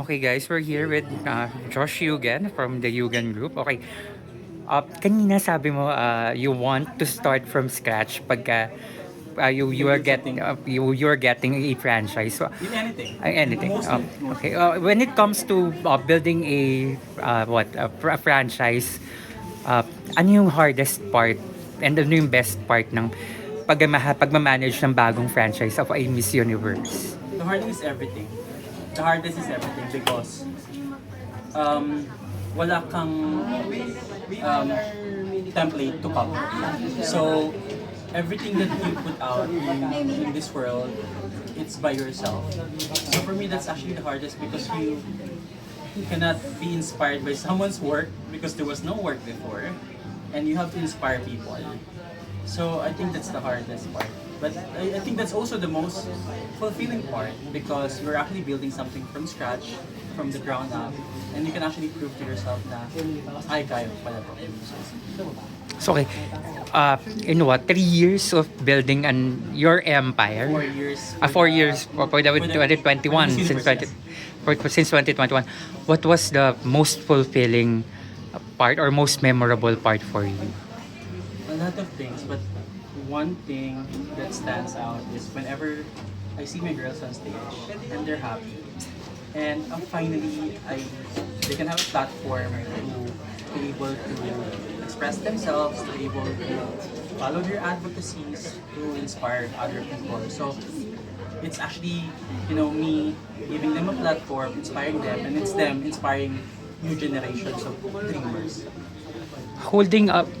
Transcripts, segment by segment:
Okay guys, we're here with Josh Yugen from the Yugen Group. Okay, kanina sabi mo you want to start from scratch pagka you are Build something you are getting a franchise. So, in anything. anything. Mostly. Okay, when it comes to building a franchise, ano yung hardest part and ano yung best part ng pagmamanage ng bagong franchise of a Miss Universe? The hardest is everything. The hardest is everything because um, wala kang template to copy. So everything that you put out in this world, it's by yourself. So for me, that's actually the hardest because you cannot be inspired by someone's work because there was no work before, and you have to inspire people. So I think that's the hardest part. But I think that's also the most fulfilling part because you're actually building something from scratch, from the ground up, and you can actually prove to yourself na ay kaya ko pala to. So, okay, in what, 3 years of building your empire? 4 years. 4 years for the with the- 2021 with since Universe, 20, yes. since 2021. What was the most fulfilling part or most memorable part for you? A lot of things, but one thing that stands out is whenever I see my girls on stage and they're happy, and finally they can have a platform to be able to express themselves, to be able to follow their advocacies, to inspire other people. So it's actually me giving them a platform, inspiring them, and it's them inspiring new generations of dreamers. Holding up,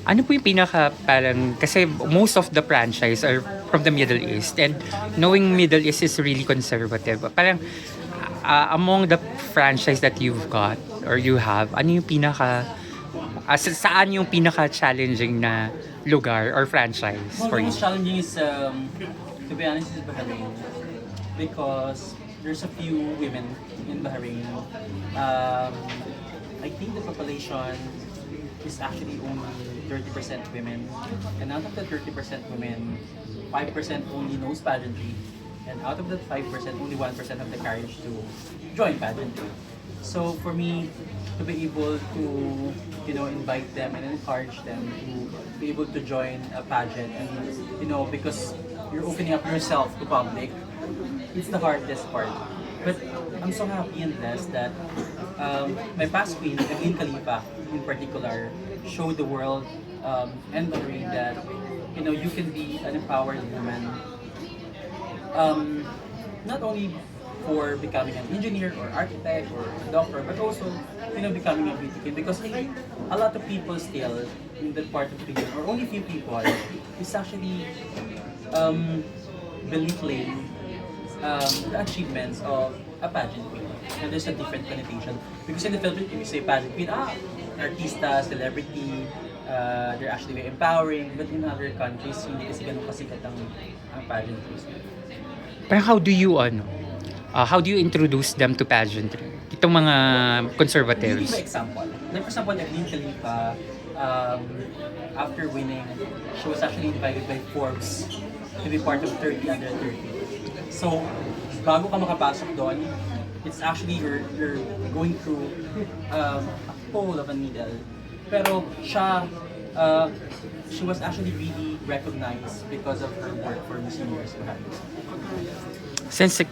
ano po yung pinaka parang, kasi most of the franchise are from the Middle East and knowing Middle East is really conservative. Parang among the franchise that you've got or you have, ano yung pinaka, saan yung pinaka challenging na lugar or franchise Well, for the you? most challenging is, to be honest, is Bahrain because there's a few women in Bahrain. I think the population is actually only 30% women, and out of the 30% women, 5% only knows pageantry, and out of that 5%, only 1% have the courage to join pageantry. So for me, to be able to invite them and encourage them to be able to join a pageant, and because you're opening up yourself to public, it's the hardest part. But I'm so happy and blessed that my past queen, Evelyn Khalifa in particular, showed the world and Bahrain that you can be an empowered woman, not only for becoming an engineer or architect or a doctor, but also becoming a beauty queen. Because a lot of people still in that part of the year, or only few people, is actually belittling the achievements of a pageant queen. And there's a different connotation. Because in the Philippines, if you say pageant queen, artista, celebrity, they're actually very empowering. But in other countries, hindi kasi ganun kasikat ang pageant queens. Pero how do you introduce them to pageantry? Itong mga Give you conservatives. an example. Like for example, Evelyn Khalifa, after winning, she was actually invited by Forbes to be part of 30 under 30. So, bago ka makapasok doon, it's actually you're going through a pole of a needle. Pero she was actually really recognized because of her work for Miss Universe. Since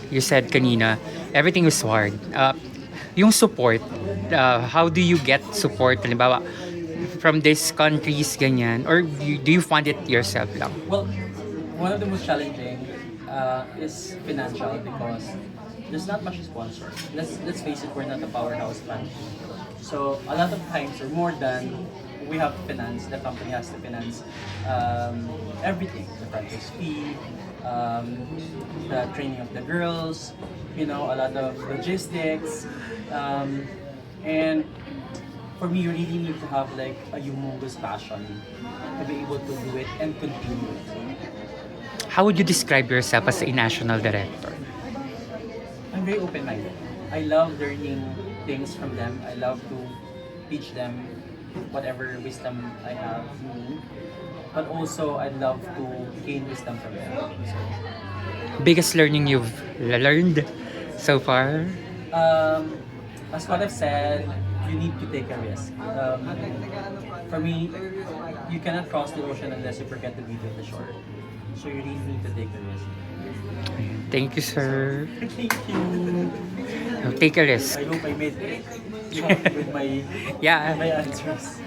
you said kanina, everything was hard. Yung support, how do you get support? Halimbawa, from these countries, ganyan? Or do you fund it yourself lang? Well, one of the most challenging is financial because there's not much sponsor. Let's face it, we're not a powerhouse fund. So a lot of times, or more than we have to finance, the company has to finance everything: the franchise fee, the training of the girls, a lot of logistics, and for me, you really need to have like a humongous passion to be able to do it and continue it. How would you describe yourself as a national director? I'm very open-minded. I love learning things from them. I love to teach them whatever wisdom I have. But also, I love to gain wisdom from them. So, Biggest learning you've learned so far? As what I've said, you need to take a risk. For me, you cannot cross the ocean unless you forget the beauty of the shore. So you really need to take a risk. Thank you, sir. Thank you. Take a risk. I hope I made it with my Yeah. answers.